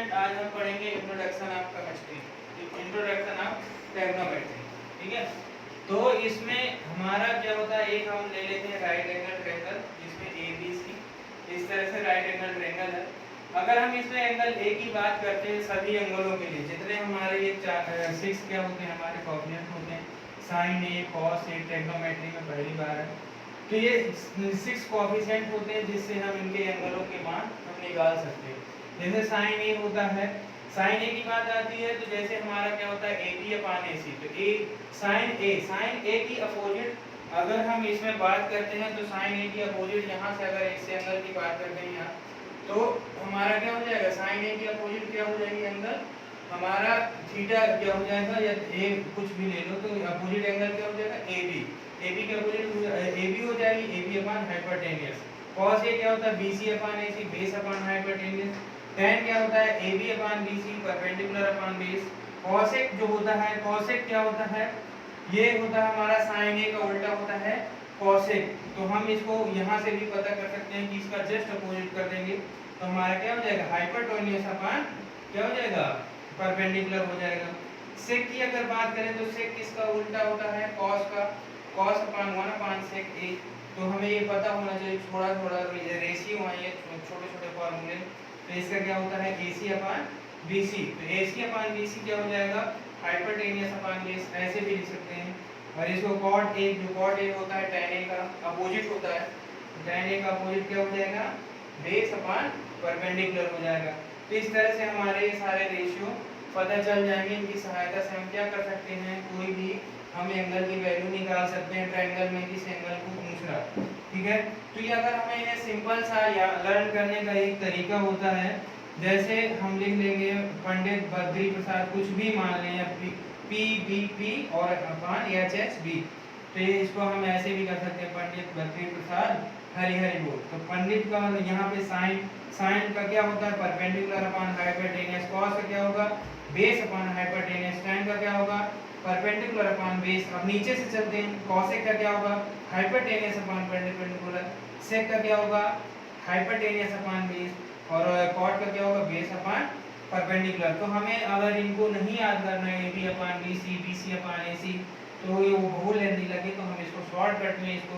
Student, आज हम पढ़ेंगे introduction of chemistry, introduction of trigonometry. ठीक है, तो इसमें हमारा क्या होता है, एक हम ले लेते हैं राइट एंगल ट्रायंगल, जिसमें ए बी सी इस तरह से राइट एंगल ट्रायंगल है। अगर हम इसमें एंगल ए की बात करते हैं, सभी एंगलों के लिए जितने हमारे ये 6 क्या होते हैं, हमारे कोऑर्डिनेट होते हैं, sign A, cos A, trigonometry में पहली बार है। तो ये 6 कोएफिशिएंट होते हैं जिससे हम इनके एंगलों के मान हम निकाल सकते हैं। जैसे साइन ए होता है, साइन ए की बात आती है तो जैसे हमारा क्या होता है, A B upon A C. तो ए साइन ए की अपोजिट अगर हम इसमें बात करते हैं तो साइन ए की अपोजिट यहाँ से अगर इस एंगल की बात करते हैं यहाँ, तो हमारा क्या हो जाएगा, साइन ए की अपोजिट क्या हो जाएगी एंगल हमारा थीटा क्या हो जाएगा, या ए कुछ भी ले लो तो अपोजिट एंगल क्या हो जाएगा, ए बी। ए बी के अपोजिट ए बी हो जाएगी A B upon hypotenuse. Cos A क्या होता है, B C upon A C, base upon hypotenuse. tan क्या होता है, A B upon B C, perpendicular upon base. Cosec जो होता है, कॉसेक क्या होता है, ये होता है हमारा साइन ए का उल्टा होता है कॉसेक। तो हम इसको यहाँ से भी पता कर सकते हैं कि इसका जस्ट अपोजिट कर देंगे तो हमारा क्या हो जाएगा, हाइपोटेन्यूस अपान क्या हो जाएगा, परपेंडिकुलर हो जाएगा। सेक की अगर बात करें तो सेक किसका उल्टा होता है, कॉस का, कॉस अपान 1 अपान सेक ए। तो हमें ये पता होना चाहिए, थोड़ा थोड़ा रेशियो है ये, छोटे छोटे फॉर्मूले। तो इसका क्या होता है, AC अपान BC। तो AC अपान BC क्या हो जाएगा, हाइपोटेन्यूस अपान बेस, ऐसे भी लिख सकते हैं। और इसको cot A, जो cot A होता है tan A का अपोजिट होता है, tan A का अपोजिट क्या हो जाएगा, बेस अपान परपेंडिकुलर हो जाएगा। तो इस तरह से हमारे ये सारे रेशियो पता चल जाएंगे। इनकी सहायता से हम क्या कर सकते हैं, कोई भी हम एंगल की वैल्यू निकाल सकते हैं ट्रायंगल में, किस एंगल को दूसरा। ठीक है, तो ये अगर हमें इन्हें सिंपल सा या लर्न करने का एक तरीका होता है, जैसे हम लिख लेंगे पंडित बद्री प्रसाद, कुछ भी मान लें, या पी बी पी और अपान एच एच बी। तो ये इसको हम ऐसे भी कर सकते हैं, पंडित बद्री प्रसाद हरि हरि बोल। तो पंडित का यहाँ पे साइन, साइन का क्या होता है, परपेंडिकुलर अपान हाइपोटेन्यूस। कॉस का क्या होगा, बेस अपान हाइपोटेन्यूस। tan का क्या होगा, परपेंडिकुलर अपान बेस। अब नीचे से चलते हैं, कॉसेक का क्या होगा, हाइपोटेन्यूस अपान परपेंडिकुलर। सेक का क्या होगा, हाइपोटेन्यूस अपान बेस। और कॉट का क्या होगा, बेस अपान परपेंडिकुलर। तो हमें अगर इनको नहीं याद करना है, A B upon B C, B C upon A C, तो ये वो बहुत लेंदी लगे, तो हम इसको शॉर्टकट में इसको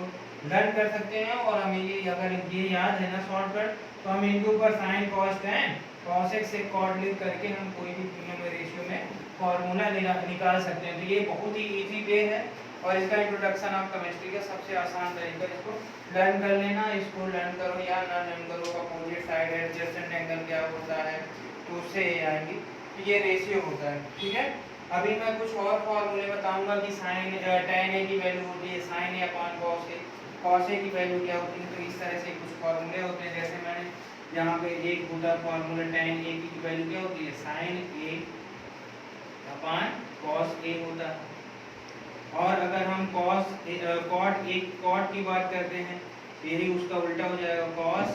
लर्न कर सकते हैं। और हमें ये अगर ये याद है ना शॉर्टकट, तो हम इनके ऊपर साइन कॉस टैन कॉसेक से कॉट लिख करके हम कोई भी तीनों में रेशियो में फॉर्मूला निकाल सकते हैं। तो ये बहुत ही इजी वे है और इसका इंट्रोडक्शन ऑफ केमिस्ट्री का सबसे आसान तरीका, इसको लर्न कर लेना। इसको लर्न करो या ना लर्न करो, अपोजिट साइड एडजेसेंट एंगल क्या होता है तो उससे ये आएंगी। तो ये रेशियो होता है। ठीक है, अभी मैं कुछ और फॉर्मूले बताऊंगा कि साइन tan ए की वैल्यू होती है sign A upon cos A, cos A की वैल्यू क्या होती है। तो इस तरह से कुछ फॉर्मूले होते हैं, जैसे मैंने यहाँ पे एक होता फॉर्मूला tan ए की वैल्यू क्या होती है, sign A upon cos A होता है। और अगर हम कॉट की बात करते हैं, यही उसका उल्टा हो जाएगा, कॉस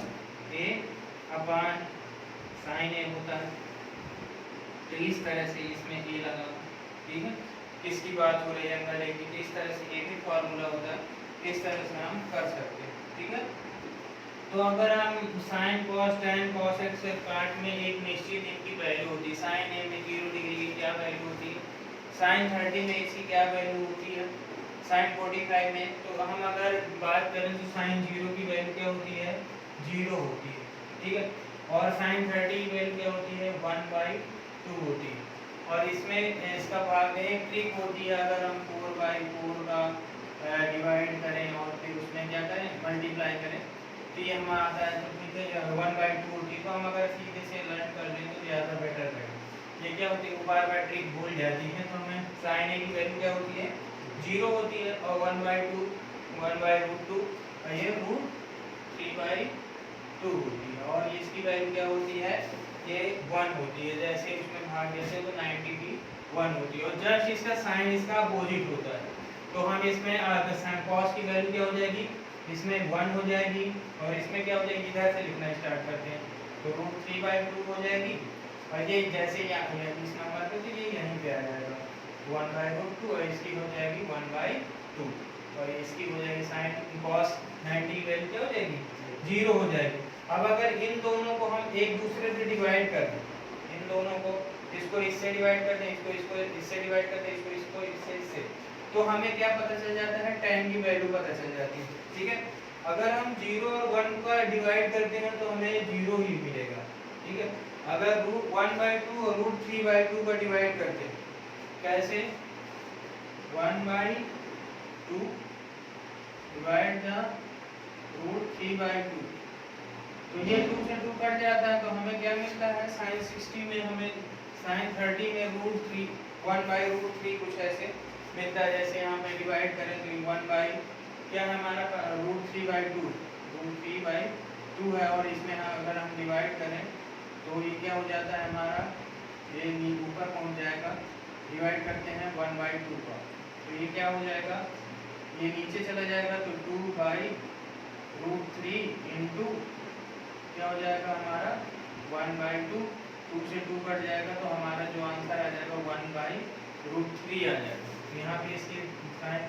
ए अपान साइन ए होता है। तो इस तरह से इसमें ए लगा। ठीक है, किसकी बात हो रही है, एंगल ए की। इस तरह से ये भी फॉर्मूला होता है, इस तरह से हम कर सकते हैं। ठीक है, तो अगर हम sine cos tan cos x से पार्ट में एक निश्चित इनकी वैल्यू होती है, साइन ए में 0 डिग्री की क्या वैल्यू होती है, साइन 30 में इसकी क्या वैल्यू होती है, साइन 45 में। तो हम अगर बात करें तो साइन 0 की वैल्यू क्या होती है, 0 होती है। ठीक है, और साइन 30 की वैल्यू क्या होती है, 1/2 होती है। और इसमें इसका भाग में एक ट्रिक होती है, अगर हम 4/4 का डिवाइड करें और फिर उसमें क्या करें, मल्टीप्लाई करें, तो ये हमें आता है। तो ठीक है, 1/2 होती है। तो हम अगर सीधे से लर्न कर लें तो ज़्यादा बेटर रहेगा। ये क्या होती है, बार बार ट्रिक भूल जाती है। तो हमें साइन ए की वैल्यू क्या होती है, 0 होती है, और 1/2 1/√2 और ये √3/2 होती है। और इसकी वैल्यू क्या होती है, ये 1 होती है। जैसे उसमें भाग जैसे तो 90 की 1 होती है। और जस्ट इसका साइन इसका अपोजिट होता है, तो हम इसमें कॉस की वैल्यू क्या हो जाएगी, इसमें 1 हो जाएगी, और इसमें क्या हो जाएगी, इधर से लिखना स्टार्ट करते हैं तो √3/2 हो जाएगी। और ये जैसे इस नंबर पे, तो ये यहीं पे आ जाएगा 1/√2, और इसकी हो जाएगी 1/2, और इसकी हो जाएगी साइन कॉस 90 की वैल्यू क्या हो जाएगी, 0 हो जाएगी। अब अगर इन दोनों को हम एक दूसरे से डिवाइड कर दें, इन दोनों को, इसको इससे डिवाइड करते हैं, इसको इससे डिवाइड करते हैं, इसको इससे, तो हमें क्या पता चल जाता है, tan की वैल्यू पता चल जाती है। ठीक है, अगर हम 0 और 1 का डिवाइड करते हैं तो हमें 0 ही मिलेगा। ठीक है, अगर √1/2 और √3/2 का डिवाइड करते हैं, कैसे, 1/2 डिवाइड द √3/2, तो ये 2 से 2 कट जाता है, तो हमें क्या मिलता है, sin 60 में हमें sin 30 में √1/√3 कुछ ऐसे मिलता है। जैसे यहाँ पे डिवाइड करें तो 1 बाई क्या है हमारा, √3/2 है, और इसमें अगर हम डिवाइड करें तो ये क्या हो जाता है हमारा, ये ऊपर पहुँच जाएगा, डिवाइड करते हैं 1/2 का, तो ये क्या हो जाएगा, ये नीचे चला जाएगा, तो 2/√3 इंटू क्या हो जाएगा हमारा 1/2, 2 से 2 कट जाएगा, तो हमारा जो आंसर आ जाएगा 1/√3 आ जाएगा। तो यहाँ पे इसकी tan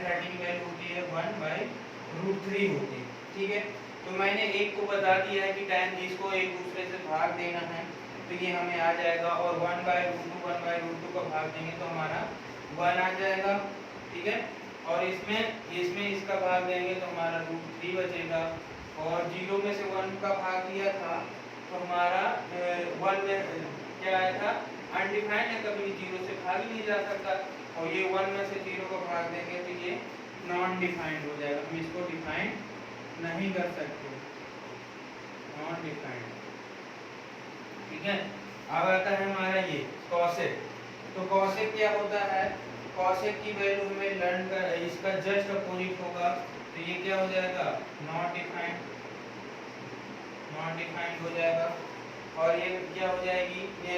30 की वैल्यू होती है 1/√3 होती है। ठीक है, तो मैंने एक को बता दिया है कि tan इसको एक दूसरे से भाग देना है, तो ये हमें आ जाएगा, और 1/√2 का भाग देंगे तो हमारा 1 आ जाएगा। ठीक है, और इसमें इसका भाग देंगे तो हमारा √3 बचेगा, और 0 में से 1 का भाग दिया था तो हमारा 1 में क्या आया था, अनडिफाइंड है, कभी 0 से भाग ही नहीं जा सकता, और ये 1 में से 0 को भाग देंगे तो ये नॉन डिफाइंड हो जाएगा, हम इसको डिफाइंड नहीं कर सकते, नॉन डिफाइंड। ठीक है, अब आता है हमारा ये कॉसेक। तो कॉसेक क्या होता है, कॉसेक की वैल्यू हमें लर्न कर, इसका जस्ट अपोजिट होगा, तो ये क्या हो जाएगा, नॉट डिफाइंड, नॉन डिफाइंड हो जाएगा, और ये क्या हो जाएगी, ये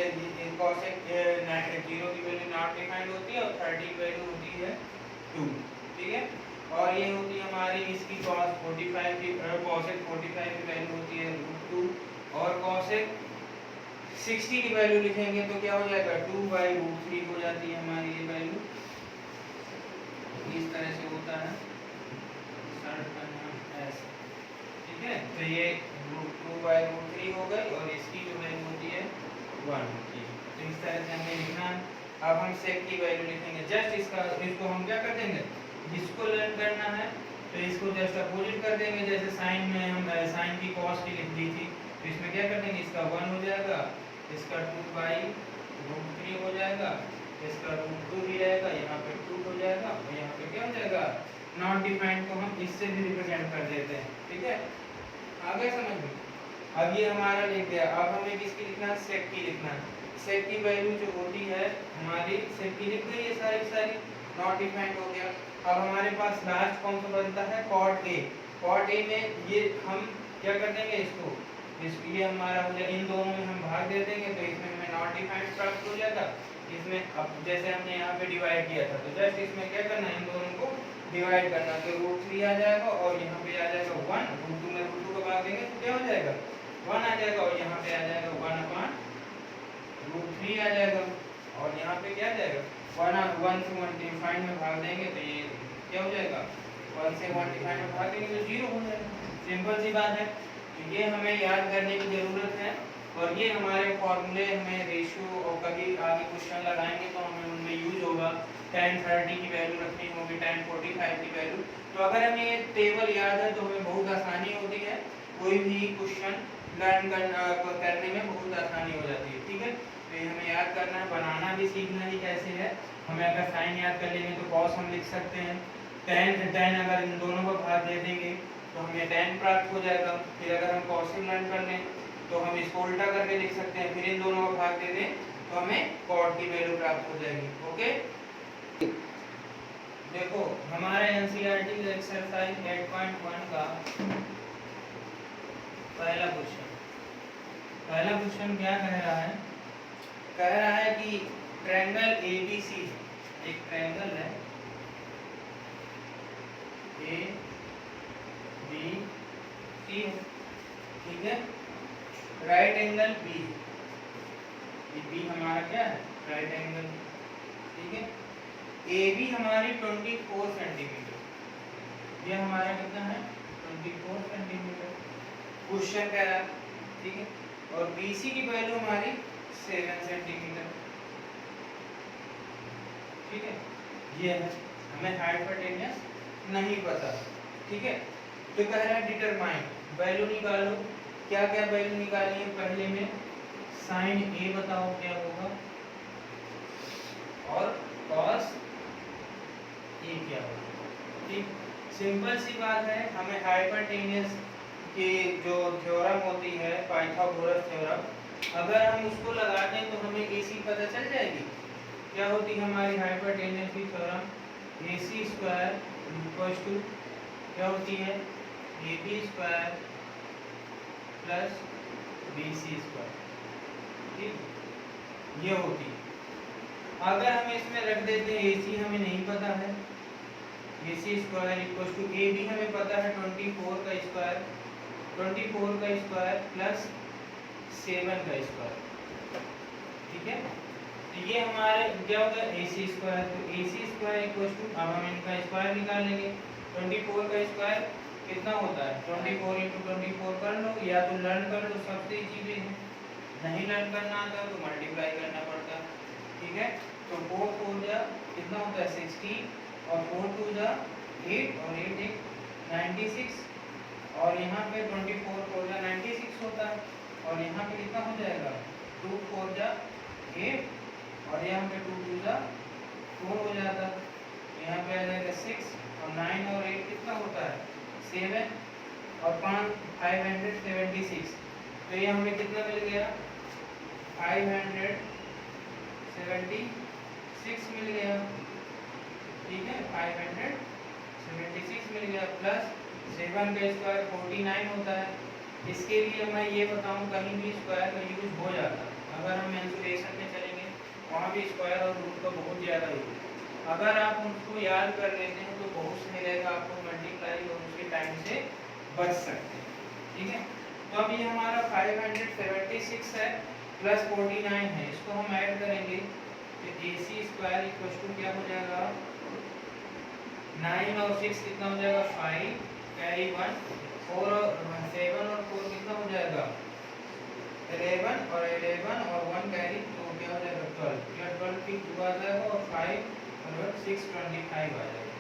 कॉसेक 0 की वैल्यू नॉट डिफाइंड होती है, और 30 की वैल्यू होती है 2। ठीक है, और ये होती है हमारी इसकी cos 45 की कॉसेक 45 की वैल्यू होती है √2, और कॉसेक 60 की वैल्यू लिखेंगे तो क्या हो जाएगा, 2/√3 हो जाती है हमारी ये वैल्यू। इस तरह से होता है, ठीक है, तो ये 2/√3 हो गई, और इसकी जो वैल्यू होती है 1 होती है, तो इस तरह से हमें लिखना। अब हम सेक की वैल्यू लिखेंगे, जस्ट इसको हम क्या कर देंगे, जिसको लर्न करना है तो इसको जस्ट अपोजिट कर देंगे, जैसे साइन में हम साइन की कॉस की लिख दी थी, तो इसमें क्या कर देंगे, इसका 1 हो जाएगा, इसका 2/√3 हो जाएगा, इसका √2 भी रहेगा, यहाँ पे 2 हो जाएगा, और यहाँ पे क्या हो जाएगा, नॉट डिफाइंड को हम इससे भी रिप्रेजेंट कर देते हैं। ठीक है, आगे समझ में, अब ये हमारा लिख गया, अब हमें किसकी लिखना है, सेक की लिखना है। सेक की वैल्यू जो होती है हमारी, सेक की लिख गई ये सारी नॉट डिफाइंड हो गया। अब हमारे पास लास्ट कौन सा बनता है, कॉट ए। कॉट ए में ये हम क्या कर देंगे, इसको ये हमारा हो जाए, इन दोनों में हम भाग दे देंगे, तो इसमें हमें नॉट डिफाइंड प्राप्त हो जाएगा। इसमें अब जैसे हमने यहाँ पे डिवाइड किया था, तो जस्ट इसमें क्या करना है, इन दोनों को डिवाइड करना, तो √3 आ जाएगा, और यहाँ पे आ जाएगा 1, √2 में √2 को भाग देंगे तो क्या हो जाएगा, 1 आ जाएगा, और यहाँ पे आ जाएगा 1/√3 आ जाएगा, और यहाँ पे क्या आ जाएगा, 1 से 1 डिफाइंड में भाग देंगे तो ये क्या हो जाएगा, 1 से 1 डिफाइंड में भाग देंगे तो 0 हो जाएगा। सिंपल सी बात है, तो ये हमें याद करने की ज़रूरत है, और ये हमारे फॉर्मूले हमें रेशियो और कभी आगे क्वेश्चन लगाएंगे तो हमें उनमें यूज होगा। tan 30 की वैल्यू रखनी होगी, tan 45 की वैल्यू, तो अगर हमें ये टेबल याद है तो हमें बहुत आसानी होती है, कोई भी क्वेश्चन लर्न करने में बहुत आसानी हो जाती है। ठीक है, तो ये हमें याद करना है, बनाना भी सीखना ही कैसे है। हमें अगर साइन याद कर लेंगे तो कॉस हम लिख सकते हैं, tan अगर इन दोनों को भाग दे देंगे तो हमें tan प्राप्त हो जाएगा। फिर अगर हम कॉसिक लर्न कर लें तो हम इसको उल्टा करके लिख सकते हैं, फिर इन दोनों को भाग दे दें तो हमें कॉट की वैल्यू प्राप्त हो जाएगी। ओके, देखो हमारे एनसीईआरटी एक्सरसाइज 8.1 का पहला क्वेश्चन क्या कह रहा है, कह रहा है कि ट्रायंगल एबीसी, एक ट्रायंगल है ए बी सी, ठीक है, राइट एंगल बी, बी हमारा क्या है, राइट एंगल, ठीक है, ए बी हमारी 24 सेंटीमीटर, ये हमारा कितना है 24 सेंटीमीटर, क्वेश्चन कह रहा है। ठीक है, और BC की वैल्यू हमारी 7 सेंटीमीटर। ठीक है, ये है, हमें हाइपोटेन्यूस नहीं पता। ठीक है, तो कह रहा है डिटरमाइन, वैल्यू निकालो। क्या क्या वैल्यू निकालनी है? पहले में साइन ए बताओ क्या होगा और कॉस ए क्या होगा। ठीक, सिंपल सी बात है, हमें हाइपोटेन्यूस की जो थ्योरम होती है पाइथागोरस थ्योरम, अगर हम उसको लगाते हैं तो हमें AC पता चल जाएगी। क्या होती है हमारी हाइपोटेन्यूस की theorem? AC square equals to क्या होती है? AB square plus BC square. ठीक, ये होती है। अगर हम इसमें रख देते हैं AC हमें नहीं पता है, AC square equals to AB हमें पता है 24 का स्क्वायर, 24 का स्क्वायर प्लस 7 का स्क्वायर। ठीक है, तो ये हमारे क्या होगा? AC square. तो AC स्क्वायर इक्वल्स टू, अब हम इनका स्क्वायर निकाल लेंगे। 24 का स्क्वायर कितना होता है? 24 × 24 कर लो, या तो लर्न कर लो, सबसे इजी वे है। नहीं लर्न करना आता तो मल्टीप्लाई करना पड़ता है। ठीक है, तो 4 4 जा कितना होता है? 16 और 4 2 जा 8 और 8 1 96, और यहाँ पे 24 4 जा 96 होता है, और यहाँ पे कितना हो जाएगा? 2 4 जा 8 और यहाँ पे 2 2 जा 4 हो जाता है, यहाँ पे आ जाएगा 6 और 9 और 8 कितना होता है? 7 और 5 576। तो ये हमें कितना मिल गया? 576 मिल गया। ठीक है, 576 मिल गया, प्लस 7 का स्क्वायर 49 होता है। इसके लिए मैं ये बताऊं, कहीं भी स्क्वायर का यूज हो जाता है। अगर हम मेंसुरेशन में चलेंगे वहाँ भी स्क्वायर और रूट का बहुत ज़्यादा यूज, अगर आप उसको याद कर लेते हैं तो बहुत सही रहेगा, आपको मल्टीप्लाई और उसके टाइम से बच सकते हैं। ठीक है, तो अब ये हमारा 576 है प्लस 49 है, इसको हम ऐड करेंगे तो AC स्क्वायर इक्वल टू क्या हो जाएगा? 9 और 6 कितना हो जाएगा? 5 कैरी 1, 4 और 7 और 4 कितना हो जाएगा? 11 और 11 और 1 कैरी, तो क्या हो जाएगा? 12। क्या 12 की 2 आ जाएगा और 5 और 625 आ जाएगा।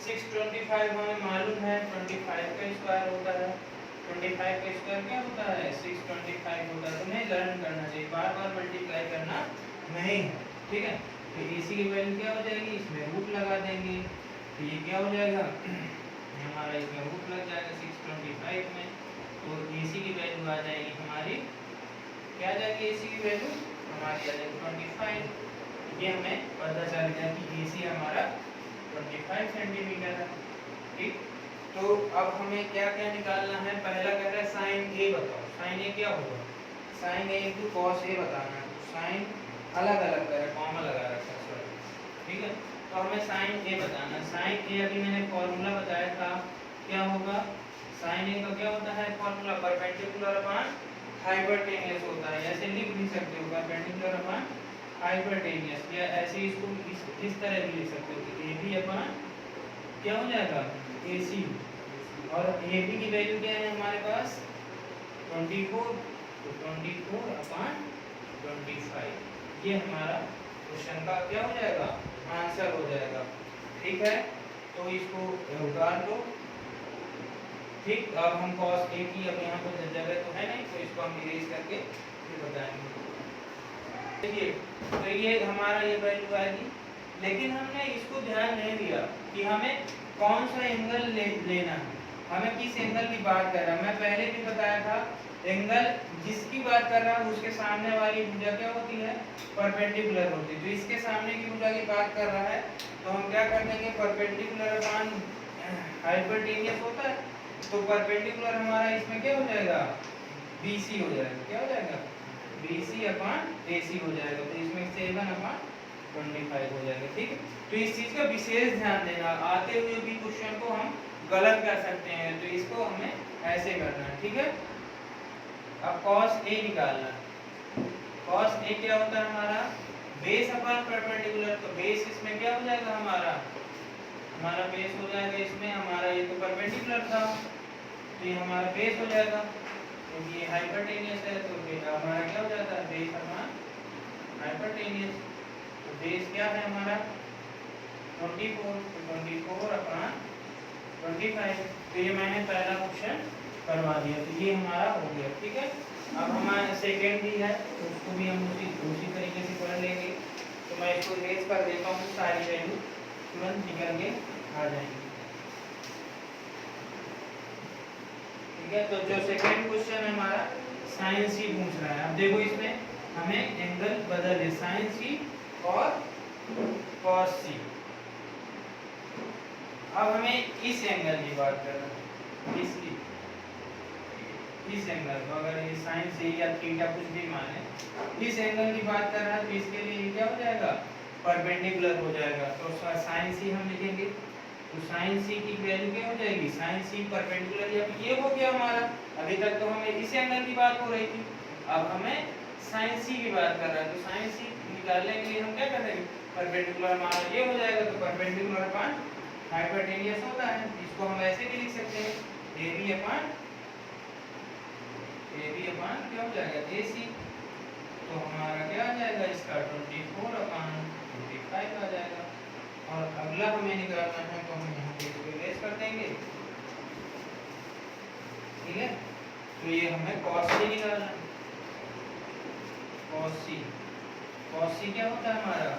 625 हमें मालूम है 25 का स्क्वायर होता है। 25 का स्क्वायर क्या होता है? 625 होता है। तुम्हें लर्न करना चाहिए, बार बार मल्टीप्लाई करना नहीं है। ठीक है, तो AC की वैल्यू क्या हो जाएगी? इसमें रूट लगा देंगे, तो ये क्या हो जाएगा? हमारा इसमें रूट लग जाएगा 625 में, तो AC की वैल्यू आ जाएगी हमारी, क्या आ जाएगी? AC की वैल्यू हमारी आ जाएगी 25। ये हमें पता चल गया कि AC हमारा 25 सेंटीमीटर है। ठीक, तो अब हमें क्या क्या निकालना है? पहला कह रहा है साइन A बताओ। साइन A क्या होगा? साइन A × कॉस A बताना है। साइन अलग अलग तरह कॉमा लगा रखा है, सॉरी। ठीक है, तो हमें साइन A बताना है। साइन A अभी मैंने फॉर्मूला बताया था, क्या होगा? साइन A का क्या होता है फॉर्मूला? परपेंडिकुलर अपॉन हाइपोटेन्यूस होता है। ऐसे लिख भी सकते हो, परपेंडिकुलर अपॉन हाइपोटेन्यूस, या ऐसे इसको इस तरह भी लिख सकते हो कि AB अपॉन क्या हो जाएगा? AC, और AB की वैल्यू क्या है हमारे पास? 24, तो 24/25, ये हमारा क्वेश्चन का क्या हो जाएगा? आंसर हो जाएगा। ठीक है, तो इसको उतार दो। ठीक, अब हम cos A की, अब यहाँ पर जगह तो है नहीं, तो इसको हम इरेज करके फिर बताएंगे। देखिए, तो ये हमारा ये वैल्यू आएगी, लेकिन हमने इसको ध्यान नहीं दिया कि हमें कौन सा एंगल लेना है, हमें किस एंगल की बात कर रहा है। मैं पहले भी बताया था, एंगल जिसकी बात कर रहा है उसके सामने वाली भुजा क्या होती है? परपेंडिकुलर होती है। तो इसके सामने की भुजा की बात कर रहा है, तो हम क्या कर देंगे? परपेंडिकुलर अपॉन हाइपोटेन्यूस होता है, तो परपेंडिकुलर हमारा इसमें क्या हो जाएगा? BC हो जाएगा। क्या हो जाएगा? BC अपॉन AC हो जाएगा, तो इसमें 7/25 हो जाएगा। ठीक है, तो इस चीज का विशेष ध्यान देना, आते हुए भी क्वेश्चन को हम गलत कर सकते हैं, तो इसको हमें ऐसे करना है। ठीक है, अब cos A निकालना है। cos A क्या होता है हमारा? बेस अपॉन परपेंडिकुलर, तो बेस इसमें क्या हो जाएगा? हमारा बेस हो जाएगा इसमें हमारा, ये तो परपेंडिकुलर था, तो ये हमारा बेस हो जाएगा। क्योंकि ये हाइपरटेनियस है तो हमारा क्या हो जाता है, बेस हमारा हाइपरटेनियस। तो बेस क्या है हमारा 24, तो 24 अपॉन 25। तो ये मैंने पहला क्वेश्चन करवा दिया, तो ये हमारा हो गया। ठीक है, अब हमारा सेकेंड भी है तो उसको भी हम उसी तरीके से कर लेंगे। तो मैं इसको रेज कर देता हूँ, सारी वैल्यू तुरंत निकल के आ जाएंगी। ठीक है, तो जो सेकेंड क्वेश्चन है हमारा साइन सी पूछ रहा है। अब देखो इसमें हमें एंगल बदल है, साइन सी और कॉस सी। अब हमें इस एंगल की बात करना है, इस एंगल को, अगर ये साइन सी या थीटा कुछ भी माने, इस एंगल की बात कर रहा है, तो इसके लिए ये क्या हो जाएगा, परपेंडिकुलर हो जाएगा। तो साइन सी हम लिखेंगे, तो साइन सी की वैल्यू क्या हो जाएगी, साइन सी परपेंडिकुलर। ये हो गया हमारा। अभी तक तो हमें इस एंगल की बात हो रही थी, अब हमें साइन सी की बात कर रहा है। तो साइन सी निकालने के लिए हम क्या करेंगे, परपेंडिकुलर हमारा ये हो जाएगा, तो परपेंडिकुलर अपॉन हाइपरटेनियस होता है। इसको हम ऐसे भी लिख सकते हैं, AB अपॉन क्या हो जाएगा, AC। तो हमारा क्या आ जाएगा, इसका 24 अपॉन 25 आ जाएगा। और अगला हमें निकालना है, तो हम यहाँ पे इसको इरेज कर देंगे। ठीक है, तो ये हमें cos c निकालना है। cos c क्या होता है हमारा,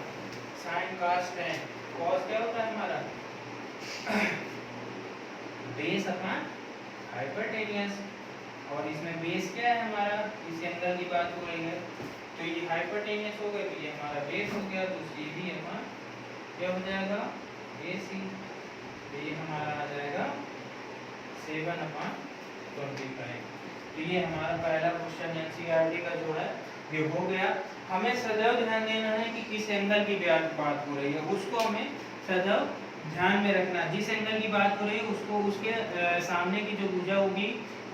sin cos tan। cos क्या होता है हमारा, बेस अपॉन हाइपरटेनियस। और इसमें बेस क्या है हमारा, इस एंगल की बात हो रही है, तो ये हाइपरटेनियस हो गया, तो ये हमारा बेस हो गया। तो CD अपॉन क्या हो जाएगा, AC। तो ये हमारा आ जाएगा 7/25। तो ये हमारा पहला क्वेश्चन NCERT का जो है ये हो गया। हमें सदैव ध्यान देना है कि किस एंगल की बात हो रही है, उसको हमें सदैव ध्यान में रखना। जिस एंगल की बात हो रही है उसको उसके सामने की जो भुजा होगी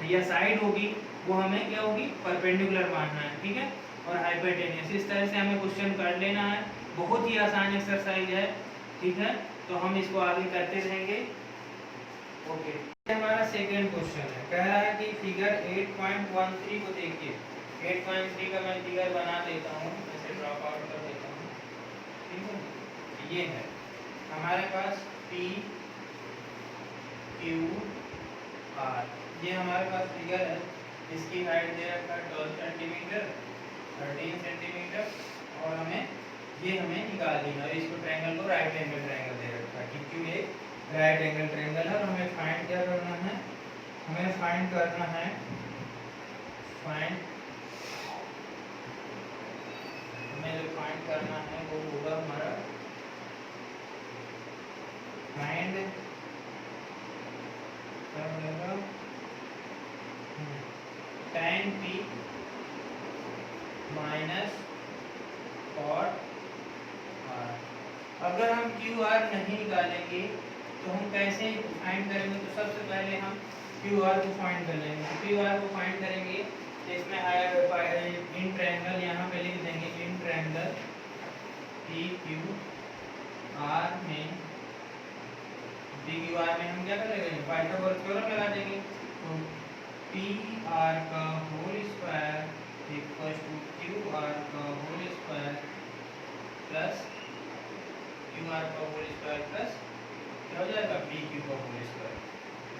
या साइड होगी वो हमें क्या होगी, परपेंडिकुलर मानना है। ठीक है, और हाइपरटेनियस, इस तरह से हमें क्वेश्चन कर लेना है। बहुत ही आसान एक्सरसाइज है। ठीक है, तो हम इसको आगे करते रहेंगे। ओके, हमारा सेकंड क्वेश्चन है, कह रहा है कि फिगर 8.13 को देखिए। 8.3 का मैं फिगर बना देता हूँ, इसे ड्रॉप आउट कर देता हूँ। ठीक है, ये है हमारे पास P Q R, ये हमारे पास फिगर है। इसकी हाइट दे रखा है 12 सेंटीमीटर, 13 सेंटीमीटर, और हमें निकालनी है। और इसको ट्रायंगल को राइट एंगल ट्रायंगल दे रखा है, क्योंकि एक राइट एंगल ट्रायंगल है। और हमें फाइंड क्या करना है, हमें फाइंड करना है, हमें जो फाइंड करना है वो होगा हमारा find tan P minus cot R। अगर हम QR नहीं निकालेंगे तो हम कैसे फाइंड करेंगे, तो सबसे पहले हम QR को फाइंड कर लेंगे। तो QR को फाइंड करेंगे तो इसमें इन ट्रायंगल यहाँ पे लिख देंगे, इन ट्रायंगल PQR में PQR में हम क्या करेंगे, पाइथागोरस थ्योरम लगा देंगे। तो PR का whole square equal to QR का होल स्क्वायर प्लस QR का होल स्क्वायर प्लस क्या हो जाएगा, PQ का होल स्क्वायर।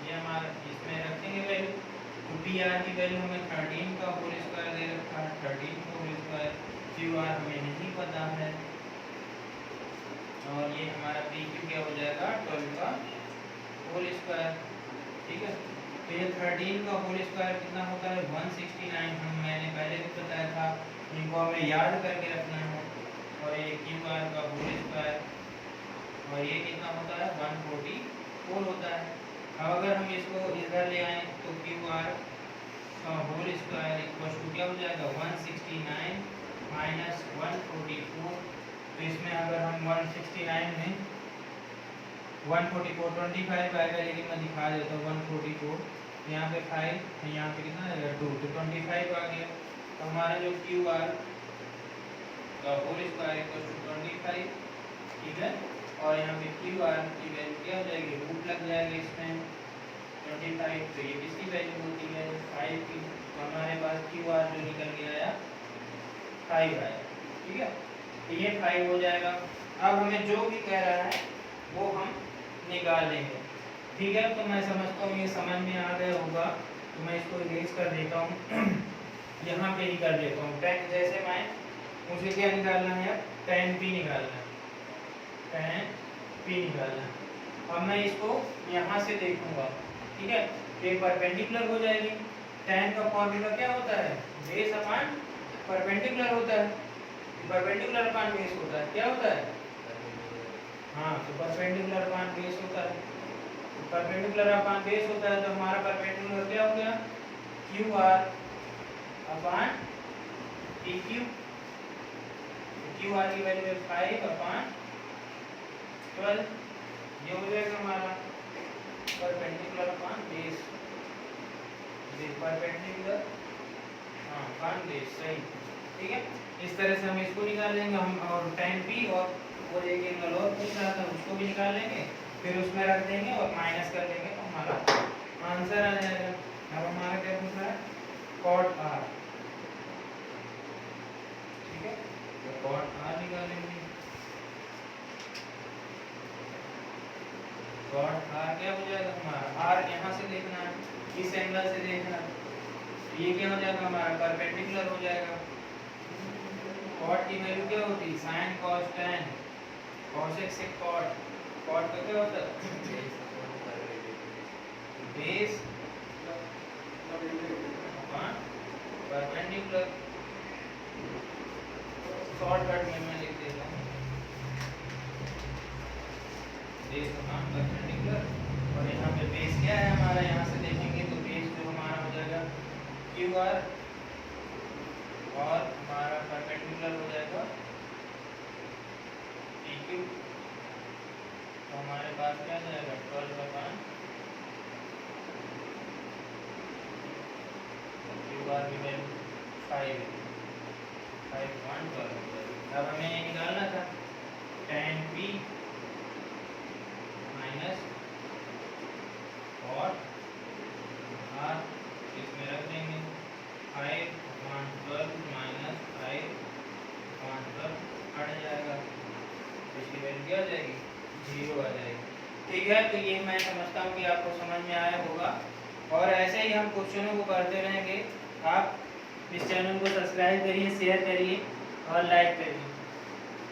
ये हमारा इसमें रखेंगे वैल्यू। तो PR की वैल्यू हमें 13 का होल स्क्वायर दे रखा है, 13 का होल स्क्वायर। QR हमें नहीं पता है, और ये हमारा PQ क्या हो जाएगा, 12 का होल स्क्वायर। ठीक है, तो ये 13 का होल स्क्वायर कितना होता है, 169। मैंने पहले भी बताया था, इनको हमें याद करके रखना है। और ये QR का होल स्क्वायर, और ये कितना होता है, 144 होता है। अब अगर हम इसको इधर ले आए तो QR का होल स्क्वायर इक्वल टू क्या हो जाएगा, 169 माइनस 144। तो इसमें अगर हम 169 में 144 25 आएगा, लेकिन मैं दिखा देता हूँ 144, यहाँ पे 5, यहाँ पे कितना आएगा 2, तो 25 आ गया। तो हमारा जो QR का होल स्क्वायर इक्वल टू 25। ठीक है, और यहाँ पे QR की वैल्यू क्या हो जाएगी, रूट लग जाएगा इसमें 25, तो ये किसकी वैल्यू होती है 5 की, तो हमारे पास क्यू आर जो निकल के आया 5 आया। ठीक है, तो ये 5 हो जाएगा। अब हमें जो भी कह रहा है वो हम निकाल लेंगे। ठीक है, तो मैं समझता हूँ ये समझ में आ गया होगा, तो मैं इसको इरेज कर देता हूँ यहाँ पे ही कर देता हूँ। टेन जैसे मैं मुझे क्या निकालना है, टेन पी निकालना है, टेन पी निकालना है। अब मैं इसको यहाँ से देखूंगा। ठीक है, ये परपेंडिकुलर हो जाएगी। टेन का फॉर्मूला क्या होता है, बेस अपॉन परपेंडिकुलर होता है। परपेंडिकुलर अपॉन बेस होता है, क्या होता है, हाँ, तो परपेंडिकुलर अपॉन बेस होता है। परपेंडिकुलर अपॉन बेस होता है, तो हमारा परपेंडिकुलर क्या हो गया, Q R upon P Q. Q R की वैल्यू है 5 अपॉन 12, ये हो जाएगा हमारा परपेंडिकुलर अपॉन बेस, परपेंडिकुलर हाँ अपॉन बेस, सही। ठीक है, इस तरह से हम इसको निकाल लेंगे हम, और tan p और वो एक एंगल और पूछ रहा था उसको भी निकाल लेंगे, फिर उसमें रख देंगे और माइनस कर देंगे, तो हमारा आंसर आ जाएगा। अब हमारा क्या पूछ रहा है, cot r। ठीक है, तो cot r निकालेंगे। cot r क्या हो जाएगा हमारा, r यहाँ से देखना है, इस एंगल से देखना है, तो ये क्या हो जाएगा हमारा परपेंडिकुलर हो जाएगा। cot की वैल्यू क्या होती है, sin cos tan, cosec से cot, cot का क्या होता है बेस अपॉन परपेंडिकुलर। शॉर्टकट में मैं लिख देता हूँ बेस अपॉन परपेंडिकुलर, और यहाँ पे बेस क्या है हमारा, यहाँ से देखेंगे तो बेस जो हमारा हो जाएगा क्यू आर, और हमारा परपेंडिकुलर हो जाएगा पी क्यू। तो हमारे पास क्या जाएगा 12 अपॉन क्यू आर की वैल्यू 5 अपॉन 12। अब हमें ये निकालना था tan p माइनस और r, इसमें रख देंगे 5 अपॉन 12 माइनस 5 अपॉन 12 हट जाएगा, इसकी वैल्यू क्या आ जाएगी, 0 आ जाएगी। ठीक है, तो ये मैं समझता हूँ कि आपको समझ में आया होगा, और ऐसे ही हम क्वेश्चनों को करते रहेंगे। आप इस चैनल को सब्सक्राइब करिए, शेयर करिए और लाइक करिए।